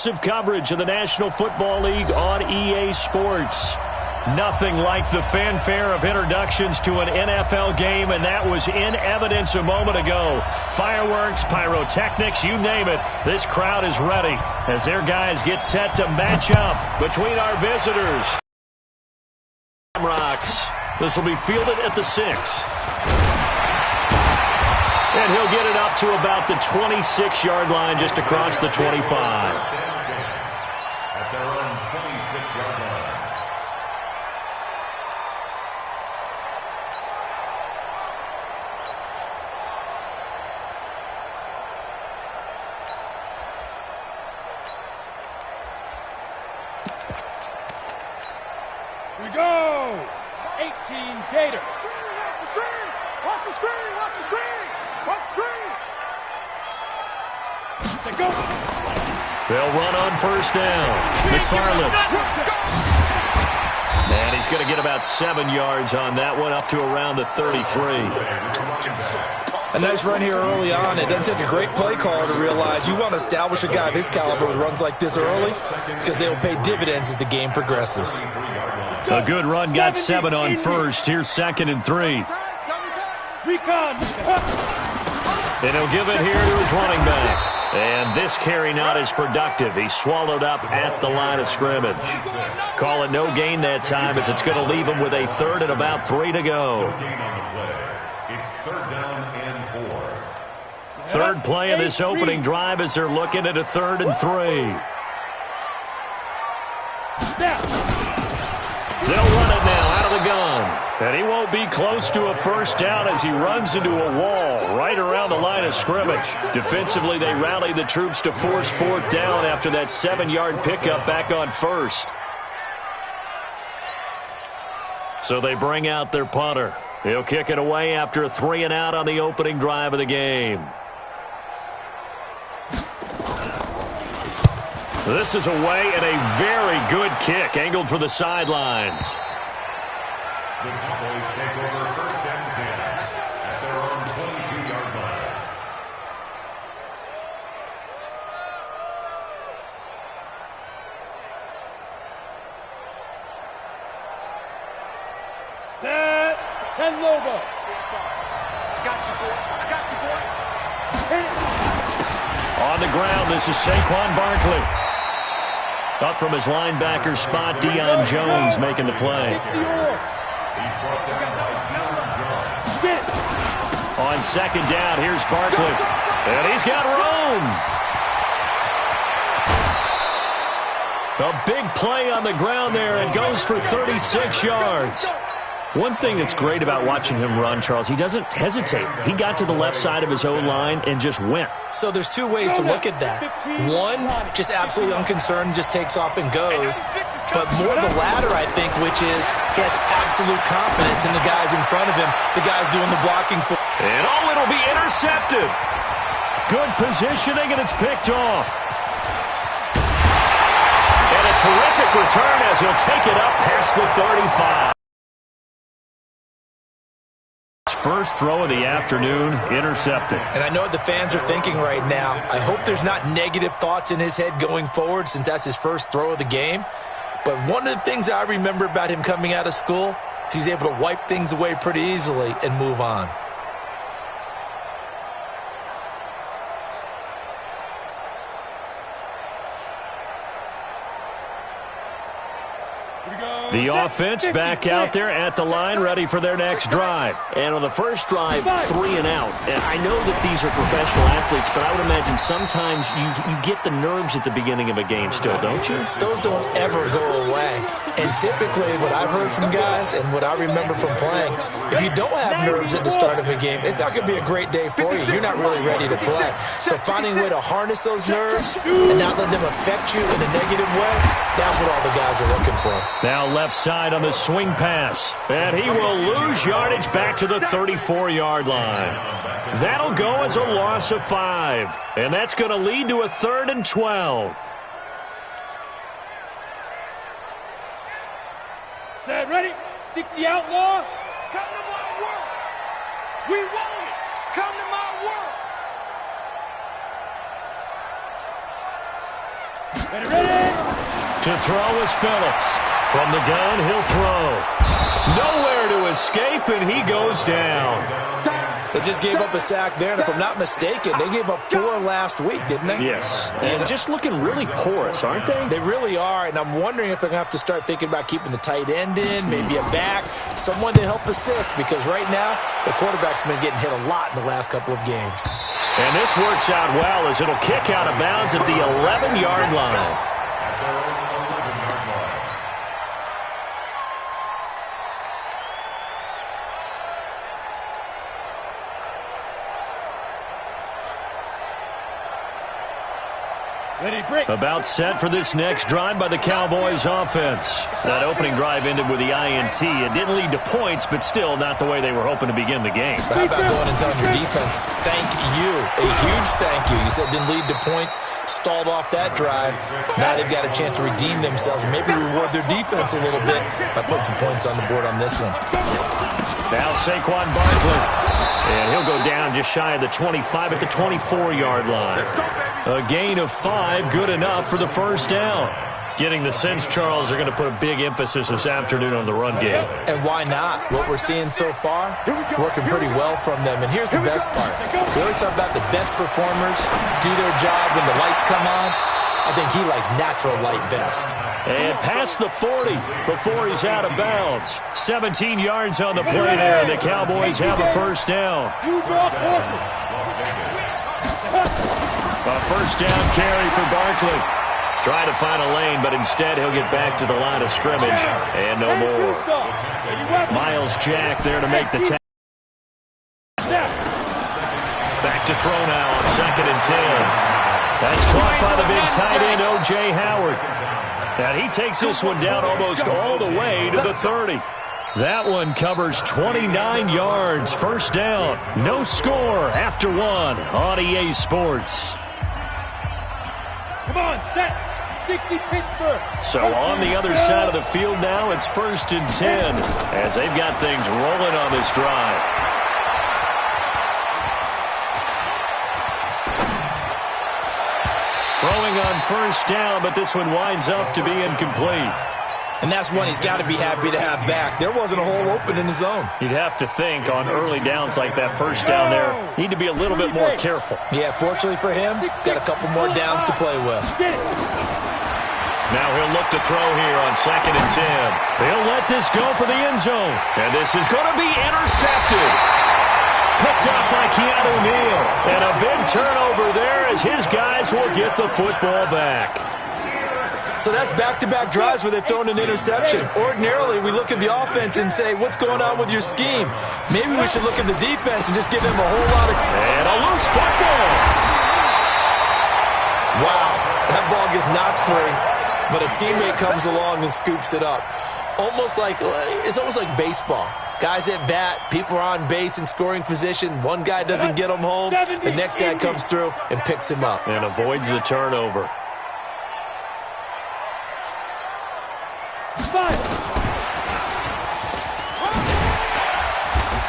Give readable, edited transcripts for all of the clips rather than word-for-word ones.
exclusive coverage of the National Football League on EA Sports. Nothing like the fanfare of introductions to an NFL game, and that was in evidence a moment ago. Fireworks, pyrotechnics, you name it. This crowd is ready as their guys get set to match up between our visitors. Shamrocks. This will be fielded at the 6. And he'll get it up to about the 26-yard line, just across the 25. At their own 26-yard line. We go! 18 Gator. Watch the screen! Watch the screen! Watch the screen! Watch the screen! They go! They'll run on first down. McFarland. And he's going to get about 7 yards on that one, up to around the 33. A nice run here early on. It doesn't take a great play caller to realize you want to establish a guy of his caliber with runs like this early because they will pay dividends as the game progresses. A good run, got 7 on first. Here's 2nd and 3. Recon! And he'll give it here to his running back. And this carry not as productive. He's swallowed up at the line of scrimmage. Call it no gain that time, as it's going to leave him with a 3rd and about 3 to go. It's 3rd down and 4. Third play of this opening drive as they're looking at a 3rd and 3. They'll run it now out of the gun. And he won't be close to a first down as he runs into a wall right around the line of scrimmage. Defensively, they rally the troops to force 4th down after that 7-yard pickup back on first. So they bring out their punter. He'll kick it away after a 3 and out on the opening drive of the game. This is away and a very good kick, angled for the sidelines. The Cowboys take over 1st and 10 at their own 22-yard line. Set. 10 logo. I got you, boy. I got you, boy. Hit it. On the ground, this is Saquon Barkley. Up from his linebacker spot, Deion Jones making the play. He's brought down by Deion Jones. Get it. On 2nd down, here's Barkley. And he's got room. A big play on the ground there and goes for 36 yards. One thing that's great about watching him run, Charles, he doesn't hesitate. He got to the left side of his own line and just went. So there's 2 ways to look at that. One, just absolutely unconcerned, just takes off and goes. But more the latter, I think, which is he has absolute confidence in the guys in front of him, the guys doing the blocking for. And it'll be intercepted. Good positioning, and it's picked off. And a terrific return as he'll take it up past the 35. First throw of the afternoon, intercepted. And I know what the fans are thinking right now. I hope there's not negative thoughts in his head going forward since that's his first throw of the game. But one of the things I remember about him coming out of school is he's able to wipe things away pretty easily and move on. The offense back out there at the line, ready for their next drive. And on the first drive, 3 and out. And I know that these are professional athletes, but I would imagine sometimes you get the nerves at the beginning of a game still, don't you? Those don't ever go away. And typically what I've heard from guys and what I remember from playing, if you don't have nerves at the start of a game, it's not going to be a great day for you. You're not really ready to play. So finding a way to harness those nerves and not let them affect you in a negative way, that's what all the guys are looking for. Now left side on the swing pass. And he will lose yardage back to the 34-yard line. That'll go as a loss of 5. And that's going to lead to a 3rd and 12. Set. Ready. 60 outlaw. Come to my world. We want it. Come to my world. To throw is Phillips. From the gun, he'll throw. Nowhere to escape, and he goes down. They just gave up a sack there, and if I'm not mistaken, they gave up 4 last week, didn't they? Yes, and just looking really porous, aren't they? They really are, and I'm wondering if they're going to have to start thinking about keeping the tight end in, maybe a back, someone to help assist, because right now, the quarterback's been getting hit a lot in the last couple of games. And this works out well as it'll kick out of bounds at the 11-yard line. About set for this next drive by the Cowboys offense. That opening drive ended with the INT. It didn't lead to points, but still not the way they were hoping to begin the game. But how about going and telling your defense, thank you, a huge thank you. You said it didn't lead to points, stalled off that drive. Now they've got a chance to redeem themselves and maybe reward their defense a little bit by putting some points on the board on this one. Now Saquon Barkley. And he'll go down just shy of the 25 at the 24-yard line. A gain of 5, good enough for the first down. Getting the sense, Charles, they're going to put a big emphasis this afternoon on the run game. And why not? What we're seeing so far, working pretty well from them. And here's the best part. We always talk about the best performers do their job when the lights come on. I think he likes natural light best. And past the 40 before he's out of bounds. 17 yards on the play there, and the Cowboys have a first down. A first down carry for Barkley. Trying to find a lane, but instead he'll get back to the line of scrimmage. And no more. Miles Jack there to make the tackle. Back to throw now on 2nd and 10. That's caught by the big tight end, O.J. Howard. And he takes this one down almost all the way to the 30. That one covers 29 yards. First down. No score after 1 on EA Sports. Come on, set. 60 Pittsburgh. So on the other side of the field now, it's 1st and 10 as they've got things rolling on this drive. Throwing on first down, but this one winds up to be incomplete. And that's one he's got to be happy to have back. There wasn't a hole open in his zone. You'd have to think on early downs like that first down there, need to be a little bit more careful. Yeah, fortunately for him, got a couple more downs to play with. Now he'll look to throw here on 2nd and 10. He'll let this go for the end zone. And this is going to be intercepted. Picked up by Keanu Neal. And a big turnover there as his guys will get the football back. So that's back-to-back drives where they've thrown an interception. Ordinarily, we look at the offense and say, what's going on with your scheme? Maybe we should look at the defense and just give them a whole lot of... And a loose football. Wow, that ball gets knocked free, but a teammate comes along and scoops it up. It's almost like baseball. Guys at bat, people are on base in scoring position. One guy doesn't get him home. The next guy comes through and picks him up. And avoids the turnover.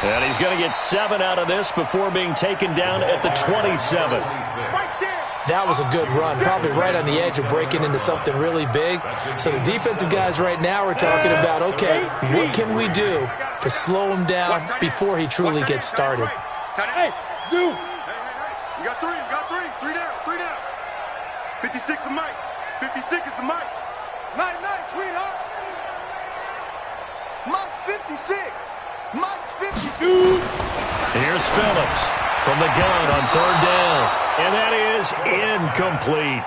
And he's going to get 7 out of this before being taken down at the 27. That was a good run, probably right on the edge of breaking into something really big. So the defensive guys right now are talking about, okay, what can we do to slow him down before he truly gets started? Hey, zoom. We got 3, we got 3. 3 down. 56 is Mike. 56 is the Mike. Night, sweetheart. Mike's 56. Mike's 52. Here's Phillips from the gun on 3rd down. And that is incomplete.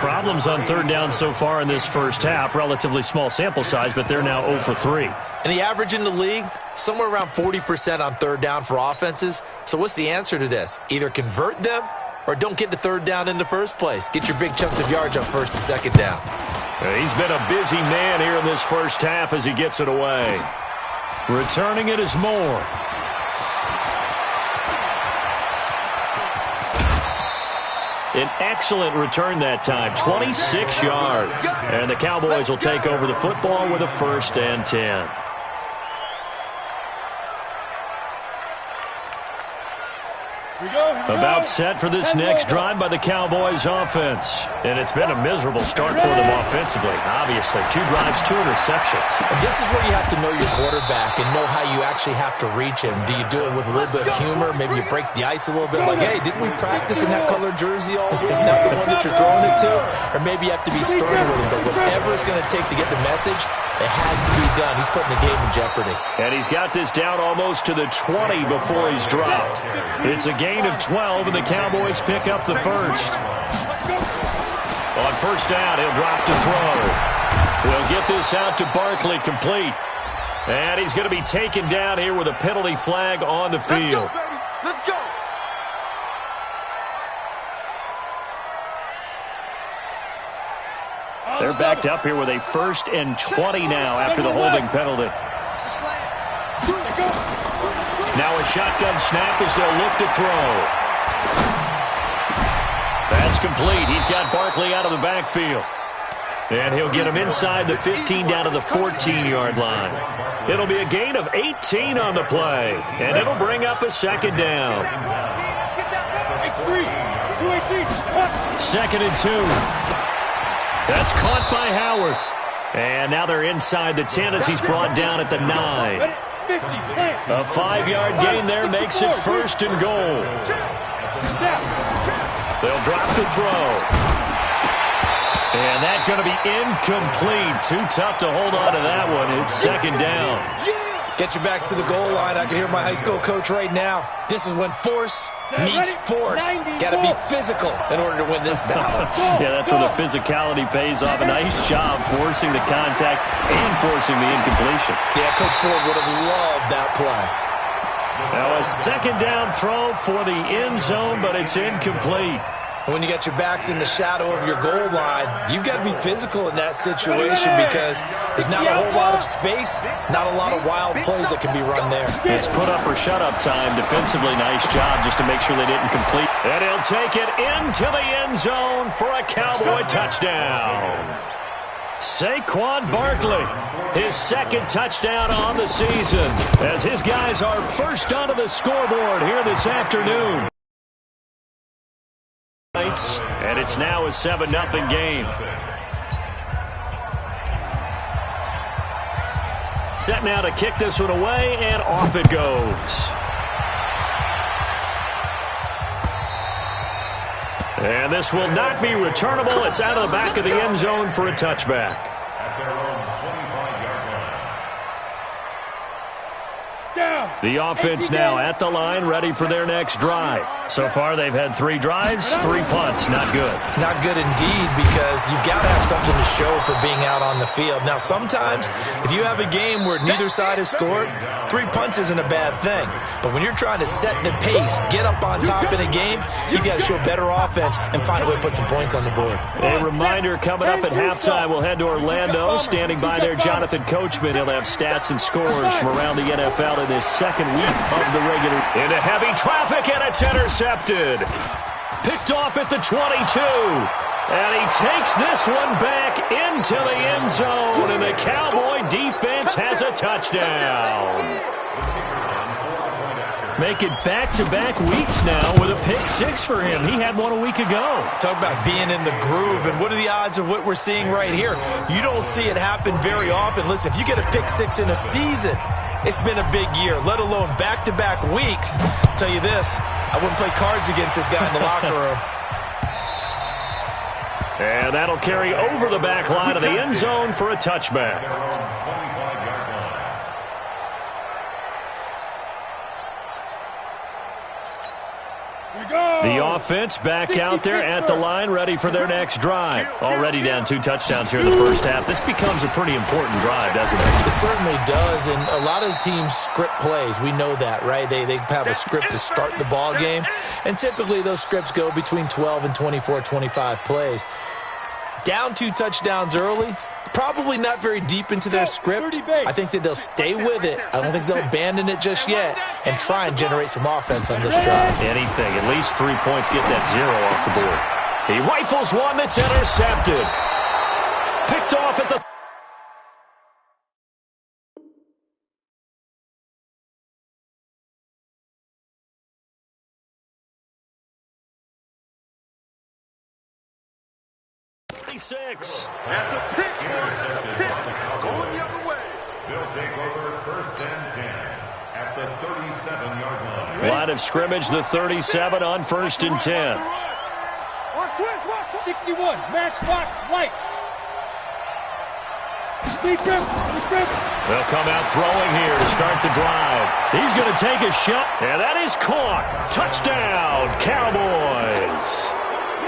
Problems on 3rd down so far in this first half. Relatively small sample size, but they're now 0 for 3. And the average in the league, somewhere around 40% on 3rd down for offenses. So what's the answer to this? Either convert them or don't get to 3rd down in the first place. Get your big chunks of yards on 1st and 2nd down. He's been a busy man here in this first half as he gets it away. Returning it is Moore. An excellent return that time, 26 yards. And the Cowboys will take over the football with a 1st and 10. About set for this next drive by the Cowboys offense. And it's been a miserable start for them offensively. Obviously, 2 drives, 2 interceptions. And this is where you have to know your quarterback and know how you actually have to reach him. Do you do it with a little bit of humor? Maybe you break the ice a little bit like, hey, didn't we practice in that colored jersey all week? Not the one that you're throwing it to? Or maybe you have to be stern with him. But whatever it's going to take to get the message, it has to be done. He's putting the game in jeopardy. And he's got this down almost to the 20 before he's dropped. It's a gain of 12, and the Cowboys pick up the first. On first down, he'll drop to throw. He'll get this out to Barkley, complete. And he's going to be taken down here with a penalty flag on the field. Let's go. They're backed up here with a 1st and 20 now after the holding penalty. Now a shotgun snap as they'll look to throw. That's complete. He's got Barkley out of the backfield. And he'll get him inside the 15 down to the 14-yard line. It'll be a gain of 18 on the play. And it'll bring up a second down. 2nd and 2. That's caught by Howard. And now they're inside the 10 as he's brought down at the 9. A 5-yard gain there makes it 1st and goal. They'll drop the throw. And that's going to be incomplete. Too tough to hold on to that one. It's 2nd down. Get your backs to the goal line. I can hear my high school coach right now. This is when force meets force. Got to be physical in order to win this battle. Yeah, that's where the physicality pays off. A nice job forcing the contact and forcing the incompletion. Yeah, Coach Ford would have loved that play. Now a 2nd down throw for the end zone, but it's incomplete. When you got your backs in the shadow of your goal line, you've got to be physical in that situation because there's not a whole lot of space, not a lot of wild plays that can be run there. It's put up or shut up time. Defensively, nice job just to make sure they didn't complete. And he'll take it into the end zone for a Cowboy touchdown. Saquon Barkley, his 2nd touchdown on the season, as his guys are first onto the scoreboard here this afternoon. And it's now a 7-0 game. Set now to kick this one away, and off it goes. And this will not be returnable. It's out of the back of the end zone for a touchback. The offense now at the line, ready for their next drive. So far, they've had 3 drives, 3 punts. Not good. Not good indeed, because you've got to have something to show for being out on the field. Now, sometimes, if you have a game where neither side has scored, 3 punts isn't a bad thing. But when you're trying to set the pace, get up on top in a game, you've got to show better offense and find a way to put some points on the board. A reminder, coming up at halftime, we'll head to Orlando. Standing by there, Jonathan Coachman. He'll have stats and scores from around the NFL in this second week of the regular. Into heavy traffic, and it's intercepted. Picked off at the 22. And he takes this one back into the end zone, and the Cowboy defense has a touchdown. Make it back-to-back weeks now with a pick 6 for him. He had one a week ago. Talk about being in the groove, and what are the odds of what we're seeing right here? You don't see it happen very often. Listen, if you get a pick 6 in a season, it's been a big year, let alone back-to-back weeks. I'll tell you this, I wouldn't play cards against this guy in the locker room. And that'll carry over the back line of the end zone for a touchback. The offense back out there at the line, ready for their next drive. Already down 2 touchdowns here in the first half. This becomes a pretty important drive, doesn't it? It certainly does, and a lot of the teams script plays. We know that, right? They have a script to start the ball game, and typically those scripts go between 12 and 24, 25 plays. Down 2 touchdowns early, probably not very deep into their script. I think that they'll stay with it. I don't think they'll abandon it just yet and try and generate some offense on this drive. Anything. At least 3 points, get that 0 off the board. He rifles one that's intercepted. Picked off at the 36. That's a pick, boys. That's a pick. Going the other way. They'll take over 1st and 10 at the 37-yard line. Line of scrimmage, the 37 on 1st and 10. Watch twist, watch 61, matchbox, lights. They'll come out throwing here to start the drive. He's going to take a shot, and that is caught. Touchdown, Cowboys.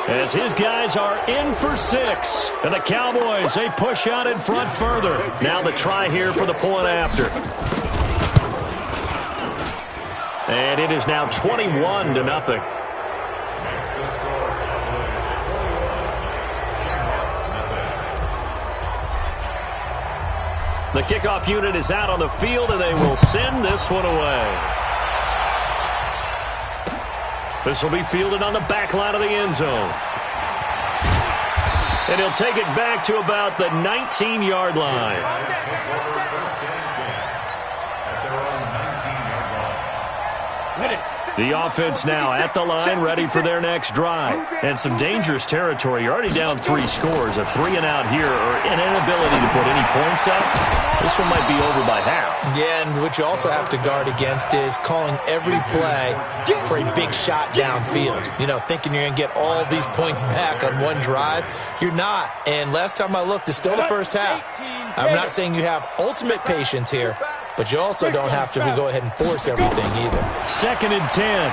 As his guys are in for 6. And the Cowboys, they push out in front further. Now the try here for the point after. And it is now 21-0. Makes the score, Cowboys 21, Shamrocks nothing. The kickoff unit is out on the field, and they will send this one away. This will be fielded on the back line of the end zone. And he'll take it back to about the 19-yard line. The offense now at the line, ready for their next drive. And some dangerous territory. You're already down 3 scores. A 3-and-out here, or an inability to put any points up. This one might be over by half. Yeah, and what you also have to guard against is calling every play for a big shot downfield. You know, thinking you're going to get all these points back on one drive. You're not. And last time I looked, it's still the first half. I'm not saying you have ultimate patience here, but you also don't have to go ahead and force everything either. 2nd and 10.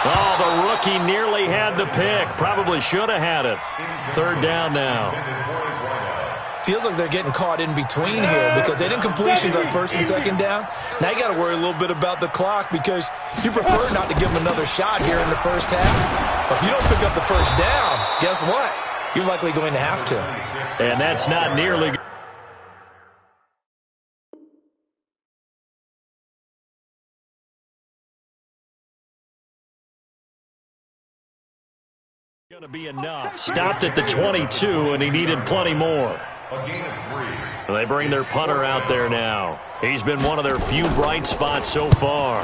Oh, the rookie nearly had the pick. Probably should have had it. 3rd down now. Feels like they're getting caught in between here because they didn't completions on 1st and 2nd down. Now you got to worry a little bit about the clock because you prefer not to give them another shot here in the first half. But if you don't pick up the 1st down, guess what? You're likely going to have to. And that's not nearly going to be enough. Stopped at the 22, and he needed plenty more. A gain of 3. They bring their punter out there now. He's been one of their few bright spots so far.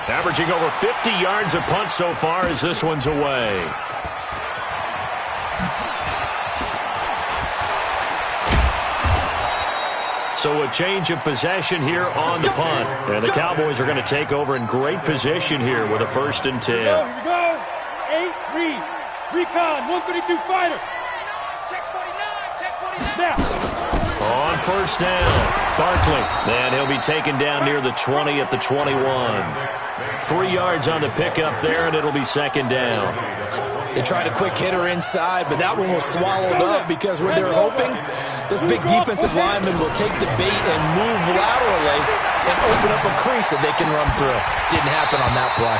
Averaging over 50 yards a punt so far as this one's away. So a change of possession here on the punt. And the Cowboys are going to take over in great position here with a 1st and 10. Here we go. 8, read. Recon, 132 fighter. Check 49, check 49. On 1st down, Barkley. And he'll be taken down near the 20 at the 21. 3 yards on the pickup there, and it'll be 2nd down. They tried a quick hitter inside, but that one was swallowed up because what they're hoping, this big defensive lineman will take the bait and move laterally and open up a crease that they can run through. Didn't happen on that play.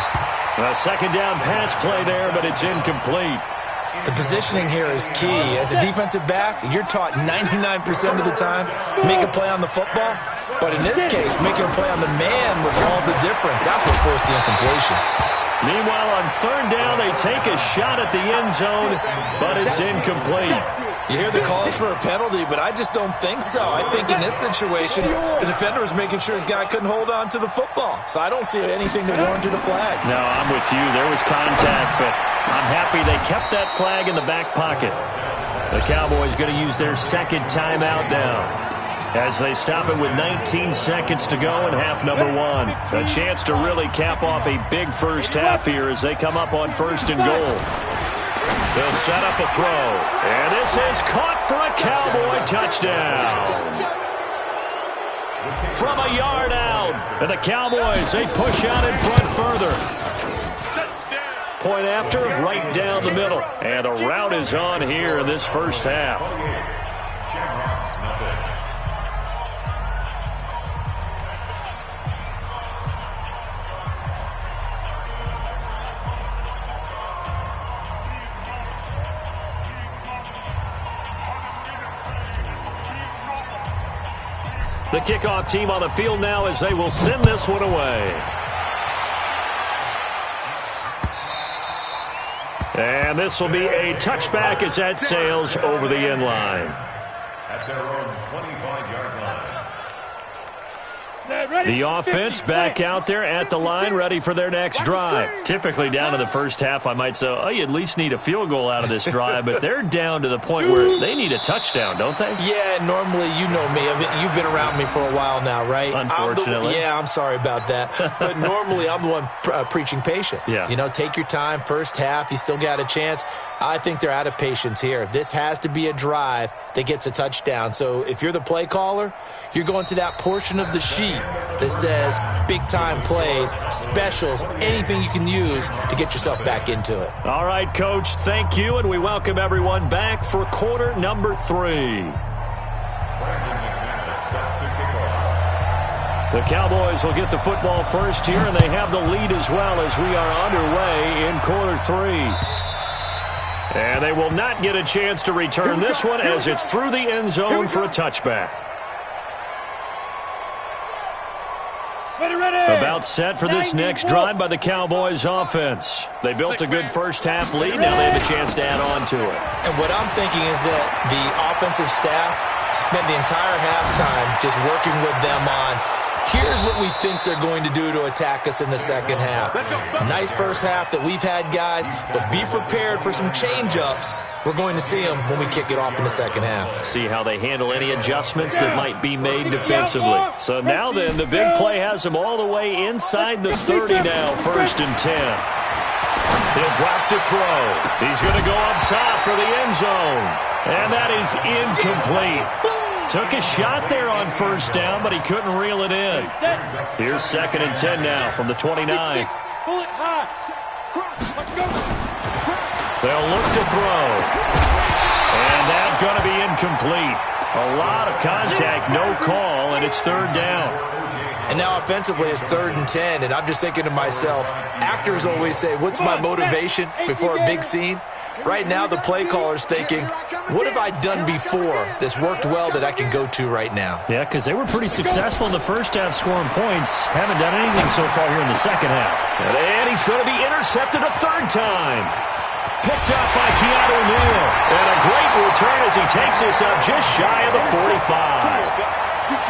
A 2nd down pass play there, but it's incomplete. The positioning here is key. As a defensive back, you're taught 99% of the time, make a play on the football. But in this case, making a play on the man was all the difference. That's what forced the incompletion. Meanwhile, on 3rd down, they take a shot at the end zone, but it's incomplete. You hear the calls for a penalty, but I just don't think so. I think in this situation, the defender was making sure his guy couldn't hold on to the football. So I don't see anything that warranted a flag. No, I'm with you. There was contact, but I'm happy they kept that flag in the back pocket. The Cowboys going to use their 2nd timeout now as they stop it with 19 seconds to go in half number 1. A chance to really cap off a big first half here as they come up on 1st and goal. They'll set up a throw. And this is caught for a Cowboy touchdown. From a yard out. And the Cowboys, they push out in front further. Point after, right down the middle. And a rout is on here in this first half. Shamrocks nothing. The kickoff team on the field now as they will send this one away. And this will be a touchback as that sails over the end line. At their own 25-yard line. The offense back out there at the line, ready for their next drive. Typically down to the first half, I might say, oh, you at least need a field goal out of this drive, but they're down to the point where they need a touchdown, don't they? Yeah, normally, you know me. I mean, you've been around me for a while now, right? Unfortunately. I'm sorry about that. But normally, I'm the one preaching patience. Yeah. You know, take your time. First half, you still got a chance. I think they're out of patience here. This has to be a drive that gets a touchdown. So if you're the play caller, you're going to that portion of the sheet that says big-time plays, specials, anything you can use to get yourself back into it. All right, Coach, thank you, and we welcome everyone back for quarter number 3. The Cowboys will get the football first here, and they have the lead as well as we are underway in quarter 3. And they will not get a chance to return this one as it's through the end zone for a touchback. About set for this next drive by the Cowboys offense. They built a good first half lead. Now they have a chance to add on to it. And what I'm thinking is that the offensive staff spent the entire halftime just working with them on, here's what we think they're going to do to attack us in the second half. Nice first half that we've had, guys, but be prepared for some change-ups. We're going to see them when we kick it off in the second half. See how they handle any adjustments that might be made defensively. So now then, the big play has them all the way inside the 30 now, 1st and 10. He'll drop to throw. He's going to go up top for the end zone. And that is incomplete. Took a shot there on first down, but he couldn't reel it in. Here's 2nd and 10 now from the 29. They'll look to throw. And that's going to be incomplete. A lot of contact, no call, and it's 3rd down. And now offensively it's 3rd and 10, and I'm just thinking to myself, actors always say, what's my motivation before a big scene? Right now the play caller's thinking, what have I done before that's worked well that I can go to right now? Yeah, because they were pretty successful in the first half scoring points. Haven't done anything so far here in the second half. And he's going to be intercepted a 3rd time. Picked up by Keanu Neal. And a great return as he takes this up just shy of the 45.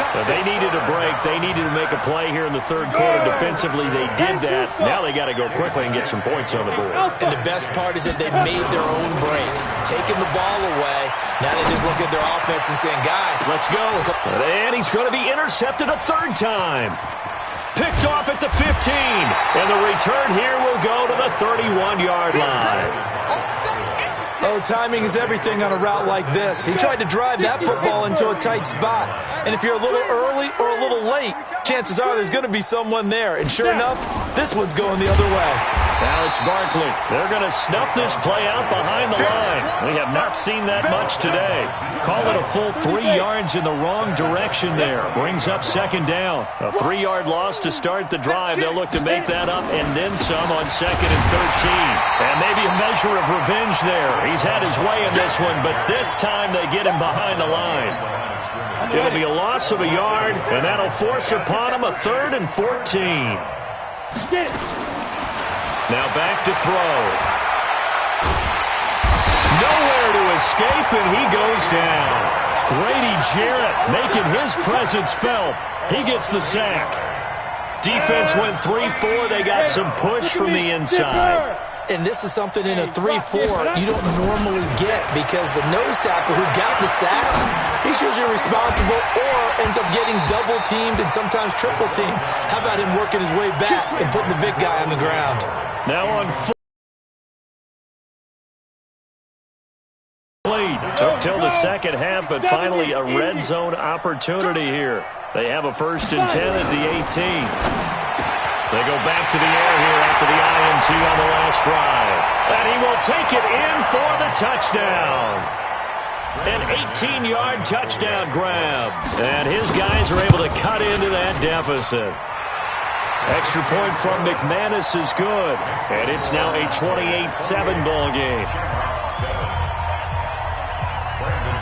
But they needed a break. They needed to make a play here in the 3rd quarter. Defensively, they did that. Now they got to go quickly and get some points on the board. And the best part is that they made their own break. Taking the ball away. Now they just look at their offense and saying, guys, let's go. And he's going to be intercepted a 3rd time. Picked off at the 15. And the return here will go to the 31-yard line. Oh, timing is everything on a route like this. He tried to drive that football into a tight spot. And if you're a little early or a little late, chances are there's going to be someone there. And sure enough, this one's going the other way. Alex Barkley, they're going to snuff this play out behind the line. We have not seen that much today. Call it a full 3 yards in the wrong direction there. Brings up 2nd down. A 3-yard loss to start the drive. They'll look to make that up and then some on 2nd and 13. And maybe a measure of revenge there. He's had his way in this one, but this time they get him behind the line. It'll be a loss of a yard, and that'll force upon him a 3rd and 14. Now back to throw. Nowhere to escape, and he goes down. Grady Jarrett making his presence felt. He gets the sack. Defense went 3-4. They got some push from the inside. And this is something in a 3-4 you don't normally get because the nose tackle who got the sack, he's usually responsible or ends up getting double-teamed and sometimes triple-teamed. How about him working his way back and putting the big guy on the ground? Now on foot. Took till the second half, but finally a red zone opportunity here. They have a 1st and 10 at the 18. They go back to the air here after the INT on the last drive. And he will take it in for the touchdown. An 18-yard touchdown grab. And his guys are able to cut into that deficit. Extra point from McManus is good. And it's now a 28-7 ball game.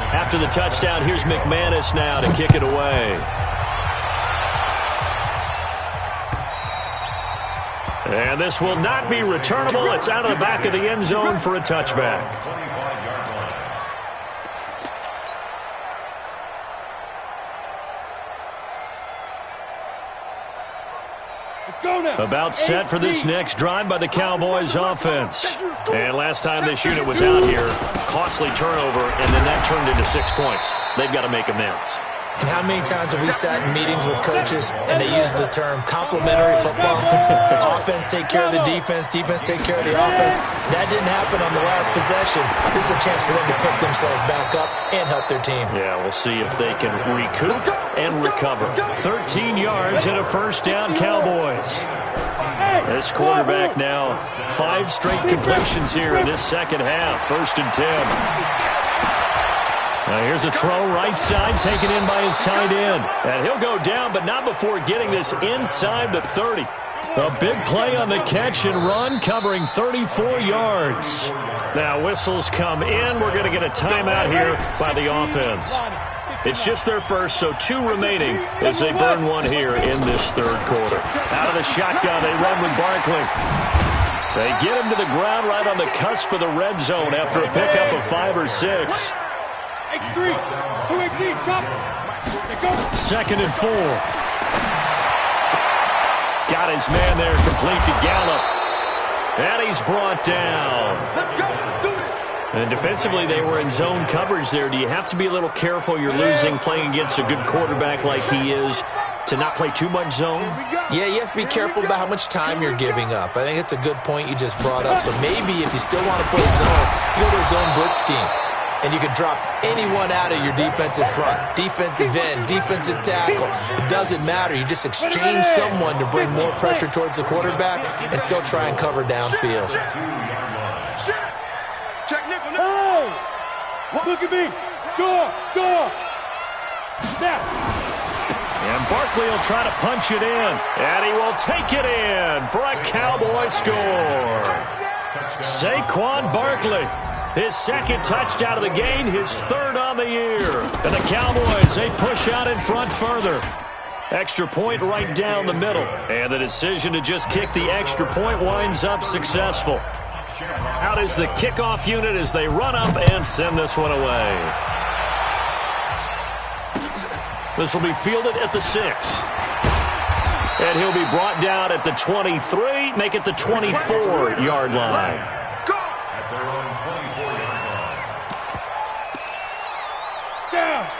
After the touchdown, here's McManus now to kick it away. And this will not be returnable. It's out of the back of the end zone for a touchback. About set for this next drive by the Cowboys offense. And last time this unit was out here, costly turnover, and then that turned into 6 points. They've got to make amends. And how many times have we sat in meetings with coaches and they use the term complementary football? Offense take care of the defense, defense take care of the offense. That didn't happen on the last possession. This is a chance for them to pick themselves back up and help their team. Yeah, we'll see if they can recoup and recover. 13 yards and a first down, Cowboys. This quarterback now 5 straight completions here in this second half. 1st and 10. Now here's a throw right side taken in by his tight end. And he'll go down, but not before getting this inside the 30. A big play on the catch and run, covering 34 yards. Now whistles come in. We're going to get a timeout here by the offense. It's just their first, so 2 remaining as they burn one here in this third quarter. Out of the shotgun, they run with Barkley. They get him to the ground right on the cusp of the red zone after a pickup of 5 or 6. 218, chop. 2nd and 4. Got his man there, complete to Gallup. And he's brought down. And defensively, they were in zone coverage there. Do you have to be a little careful? You're losing playing against a good quarterback like he is to not play too much zone? Yeah, you have to be careful about how much time you're giving up. I think it's a good point you just brought up. So maybe if you still want to play zone, you go to a zone blitz scheme. And you can drop anyone out of your defensive front, defensive end, defensive tackle. It doesn't matter. You just exchange someone to bring more pressure towards the quarterback and still try and cover downfield. Hey! Look at me. Door. Snap. And Barkley will try to punch it in. And he will take it in for a Cowboy score. Saquon Barkley. His 2nd touchdown of the game, his 3rd on the year. And the Cowboys, they push out in front further. Extra point right down the middle. And the decision to just kick the extra point winds up successful. Out is the kickoff unit as they run up and send this one away. This will be fielded at the 6. And he'll be brought down at the 23, make it the 24-yard line.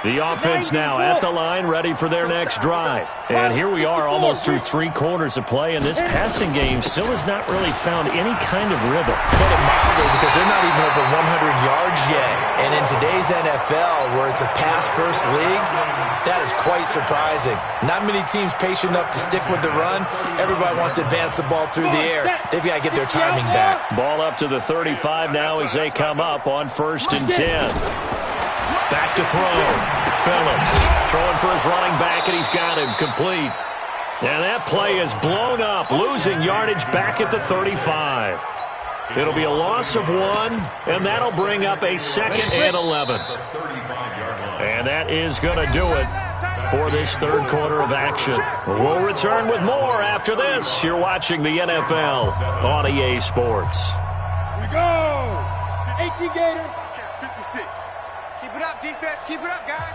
The offense now at the line, ready for their next drive. And here we are almost through 3 quarters of play, and this passing game still has not really found any kind of rhythm. Put it mildly, because they're not even over 100 yards yet. And in today's NFL, where it's a pass-first league, that is quite surprising. Not many teams patient enough to stick with the run. Everybody wants to advance the ball through the air. They've got to get their timing back. Ball up to the 35 now as they come up on 1st and 10. Back to throw. Phillips throwing for his running back, and he's got him complete. And that play is blown up, losing yardage back at the 35. It'll be a loss of 1, and that'll bring up a 2nd and 11. And that is going to do it for this third quarter of action. We'll return with more after this. You're watching the NFL on EA Sports. Here we go. 18 Gators. 56. Keep it up, defense. Keep it up, guys.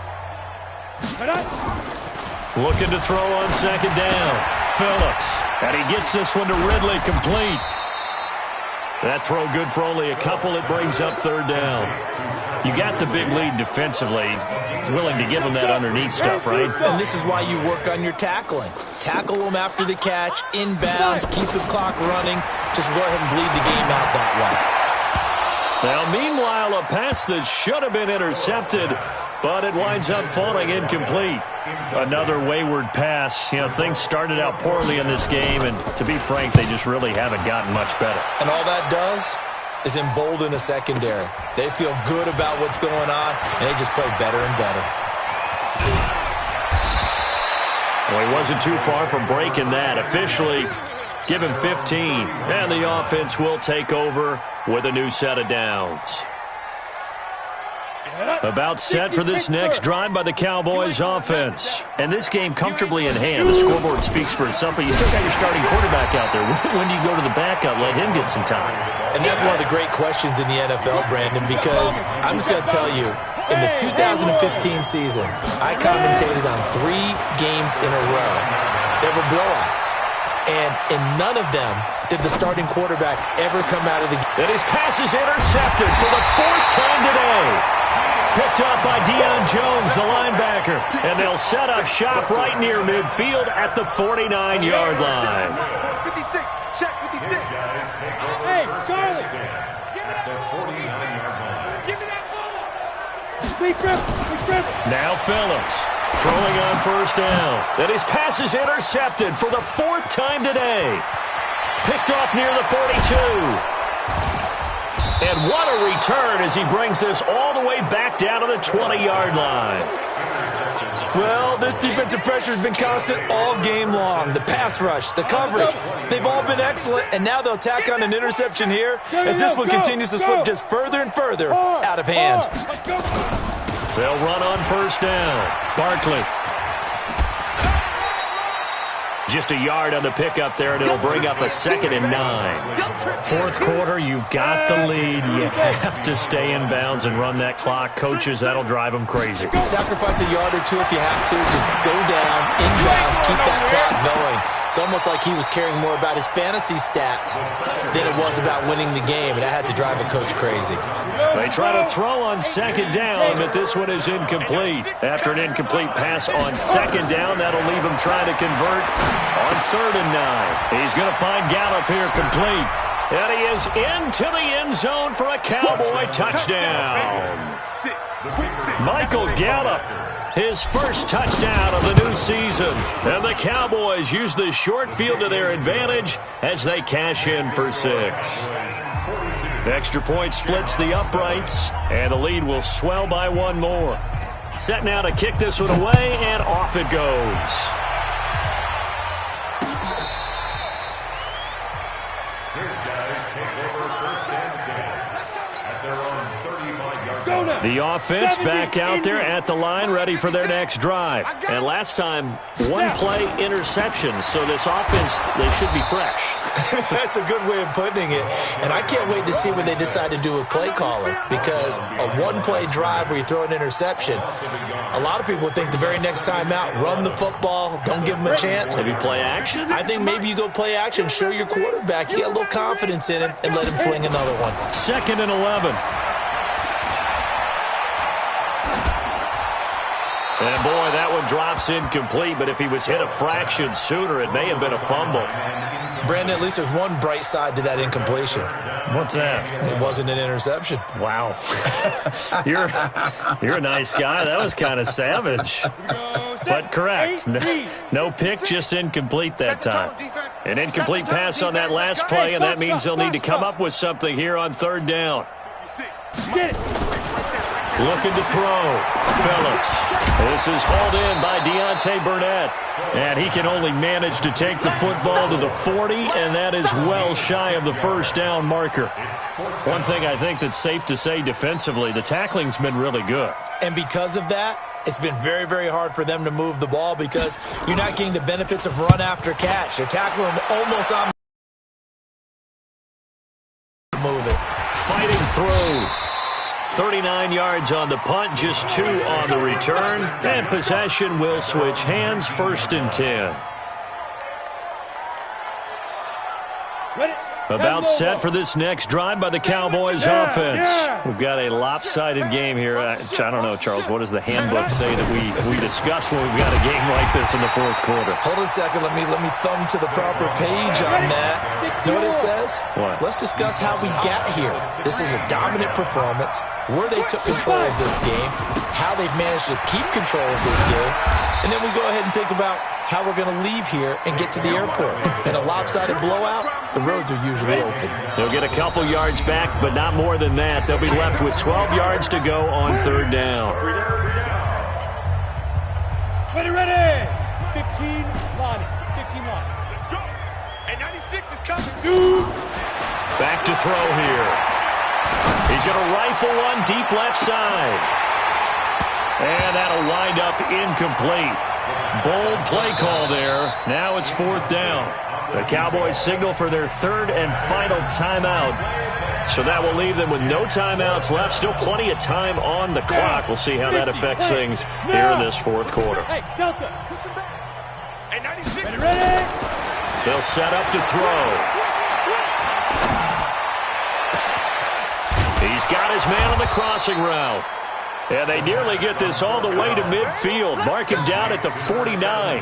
Looking to throw on 2nd down. Phillips. And he gets this one to Ridley, complete. That throw good for only a couple. It brings up 3rd down. You got the big lead defensively. Willing to give them that underneath stuff, right? And this is why you work on your tackling. Tackle them after the catch, inbounds, keep the clock running. Just go ahead and bleed the game out that way. Now, meanwhile, a pass that should have been intercepted, but it winds up falling incomplete. Another wayward pass. You know, things started out poorly in this game, and to be frank, they just really haven't gotten much better. And all that does is embolden a secondary. They feel good about what's going on, and they just play better and better. Well, he wasn't too far from breaking that. Officially, give him 15, and the offense will take over with a new set of downs. About set for this next drive by the Cowboys offense. And this game comfortably in hand. The scoreboard speaks for itself, but you still got your starting quarterback out there. When do you go to the backup? Let him get some time. And that's one of the great questions in the NFL, Brandon, because I'm just going to tell you, in the 2015 season, I commentated on 3 games in a row. There were blowouts. And in none of them did the starting quarterback ever come out of the game. And his pass is intercepted for the 4th time today. Picked up by Deion Jones, the linebacker. And they'll set up shop right near midfield at the 49-yard line. 56, check 56. Hey, Charlie. At the 49-yard line. Give me that ball. Please dribble. Now Phillips throwing on 1st down. And his pass is intercepted for the 4th time today. Picked off near the 42. And what a return as he brings this all the way back down to the 20-yard line. Well, this defensive pressure has been constant all game long. The pass rush, the coverage, they've all been excellent, and now they'll tack on an interception here as this one continues to slip just further and further out of hand. They'll run on 1st down. Barkley. Just a yard on the pickup there, and it'll bring up a 2nd and 9. 4th quarter, you've got the lead. You have to stay in bounds and run that clock. Coaches, that'll drive them crazy. Sacrifice a yard or two if you have to. Just go down, in bounds, keep that clock going. It's almost like he was caring more about his fantasy stats than it was about winning the game, and that has to drive a coach crazy. They try to throw on 2nd down, but this one is incomplete. After an incomplete pass on 2nd down, that'll leave him trying to convert on 3rd and 9. He's going to find Gallup here complete. And he is into the end zone for a Cowboy touchdown. Michael Gallup, his first touchdown of the new season. And the Cowboys use the short field to their advantage as they cash in for 6. Extra point splits the uprights, and the lead will swell by 1 more. Set now to kick this one away, and off it goes. The offense back out there at the line, ready for their next drive. And last time, 1-play interception, so this offense, they should be fresh. That's a good way of putting it. And I can't wait to see what they decide to do with play calling, because a 1-play drive where you throw an interception, a lot of people think the very next time out, run the football, don't give them a chance. Maybe play action? I think maybe you go play action, show your quarterback, you get a little confidence in him, and let him fling another one. 2nd and 11. And, boy, that one drops incomplete, but if he was hit a fraction sooner, it may have been a fumble. Brandon, at least there's one bright side to that incompletion. What's that? It wasn't an interception. Wow. You're a nice guy. That was kind of savage. But correct. No pick, just incomplete that time. An incomplete pass on that last play, and that means they'll need to come up with something here on 3rd down. Looking to throw. Phillips. This is hauled in by Deontay Burnett. And he can only manage to take the football to the 40, and that is well shy of the 1st down marker. One thing I think that's safe to say defensively, the tackling's been really good. And because of that, it's been very, very hard for them to move the ball because you're not getting the benefits of run after catch. They're tackling them almost on move it. Fighting through. 39 yards on the punt, just 2 on the return. And possession will switch hands, 1st and 10. About set for this next drive by the Cowboys offense. We've got a lopsided game here. I don't know, Charles, what does the handbook say that we discuss when we've got a game like this in the 4th quarter? Hold on a second. Let me thumb to the proper page on that. You know what it says? What? Let's discuss how we got here. This is a dominant performance, where they took control of this game, how they've managed to keep control of this game, and then we go ahead and think about how we're going to leave here and get to the airport. In a lopsided blowout, the roads are usually open. They'll get a couple yards back, but not more than that. They'll be left with 12 yards to go on 3rd down. Ready. 15 line. 15 line. Let's go. And 96 is coming. Back to throw here. He's going to rifle one deep left side. And that'll wind up incomplete. Bold play call there. Now it's 4th down. The Cowboys signal for their 3rd and final timeout. So that will leave them with no timeouts left. Still plenty of time on the clock. We'll see how that affects things here in this 4th quarter. Hey, Delta. And 96. Ready. They'll set up to throw. He's got his man on the crossing route. And they nearly get this all the way to midfield. Mark him down at the 49.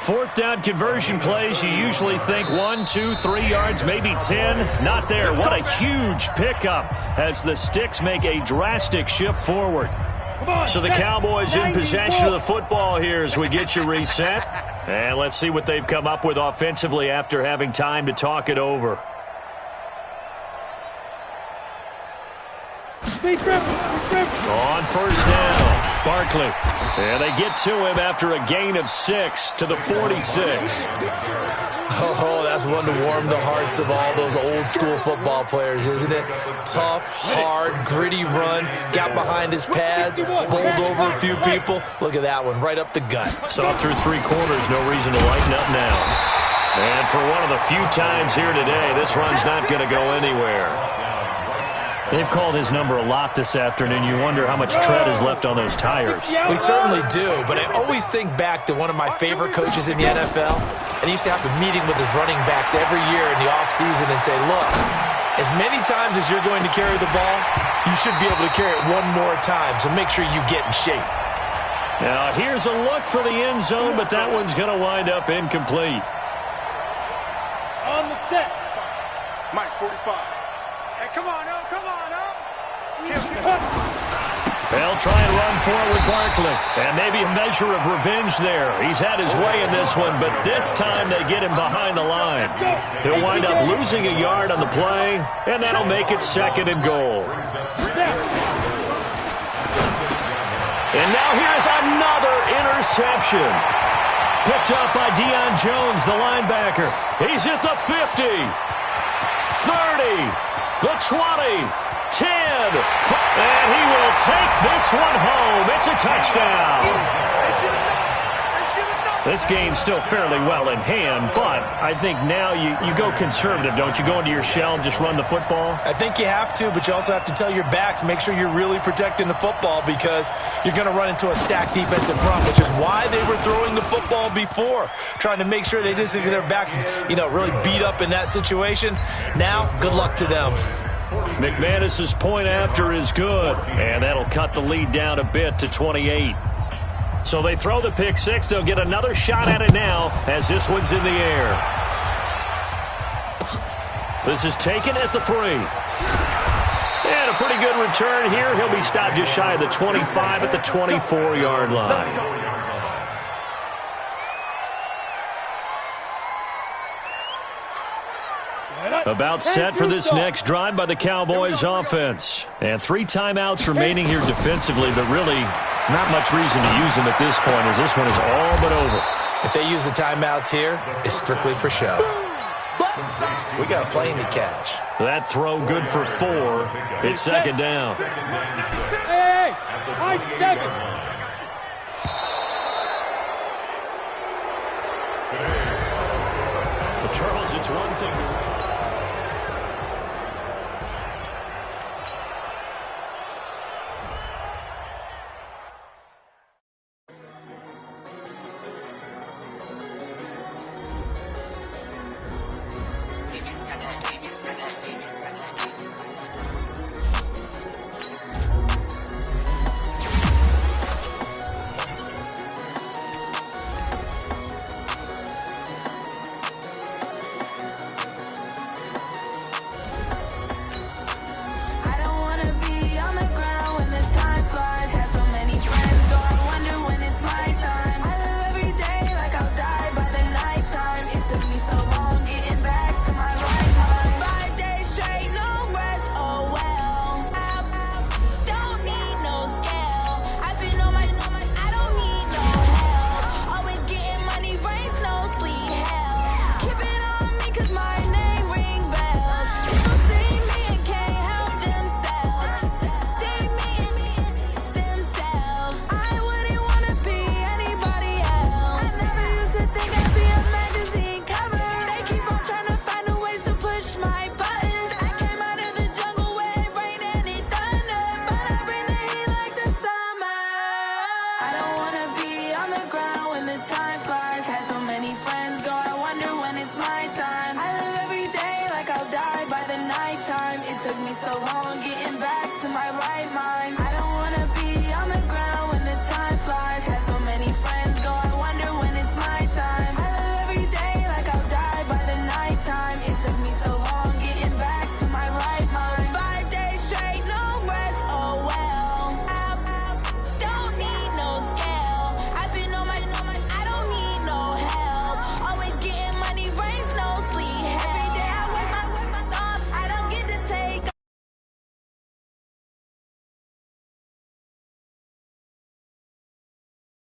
Fourth down conversion plays, you usually think 1, 2, 3 yards, maybe 10. Not there. What a huge pickup as the Sticks make a drastic shift forward. So the Cowboys in possession of the football here as we get you reset. And let's see what they've come up with offensively after having time to talk it over. On first down, Barkley. And they get to him after a gain of 6 to the 46. Oh, that's one to warm the hearts of all those old school football players, isn't it? Tough, hard, gritty run. Got behind his pads, bowled over a few people. Look at that one, right up the gut. Saw through 3 quarters, no reason to lighten up now. And for one of the few times here today, this run's not going to go anywhere. They've called his number a lot this afternoon. You wonder how much tread is left on those tires. We certainly do, but I always think back to one of my favorite coaches in the NFL, and he used to have a meeting with his running backs every year in the offseason and say, look, as many times as you're going to carry the ball, you should be able to carry it one more time, so make sure you get in shape. Now, here's a look for the end zone, but that one's going to wind up incomplete. On the set. Mike, 45. Hey, come on, oh, come on, oh. They'll try and run forward Barkley. And maybe a measure of revenge there. He's had his way in this one, but this time they get him behind the line. He'll wind up losing a yard on the play, and that'll make it 2nd and goal. And now here's another interception. Picked up by Deion Jones, the linebacker. He's at the 50, 30, the 20, 10, and he will take this one home. It's a touchdown. This game's still fairly well in hand, but I think now you go conservative, don't you? Go into your shell and just run the football? I think you have to, but you also have to tell your backs, make sure you're really protecting the football because you're going to run into a stacked defensive front, which is why they were throwing the football before, trying to make sure they just get their backs, really beat up in that situation. Now, good luck to them. McManus's point after is good, and that'll cut the lead down a bit to 28. So they throw the pick 6. They'll get another shot at it now as this one's in the air. This is taken at the 3. And a pretty good return here. He'll be stopped just shy of the 25 at the 24-yard line. About set for this next drive by the Cowboys offense. And 3 timeouts remaining here defensively, but really not much reason to use them at this point as this one is all but over. If they use the timeouts here, it's strictly for show. We got a plane to catch. That throw good for 4. It's 2nd down.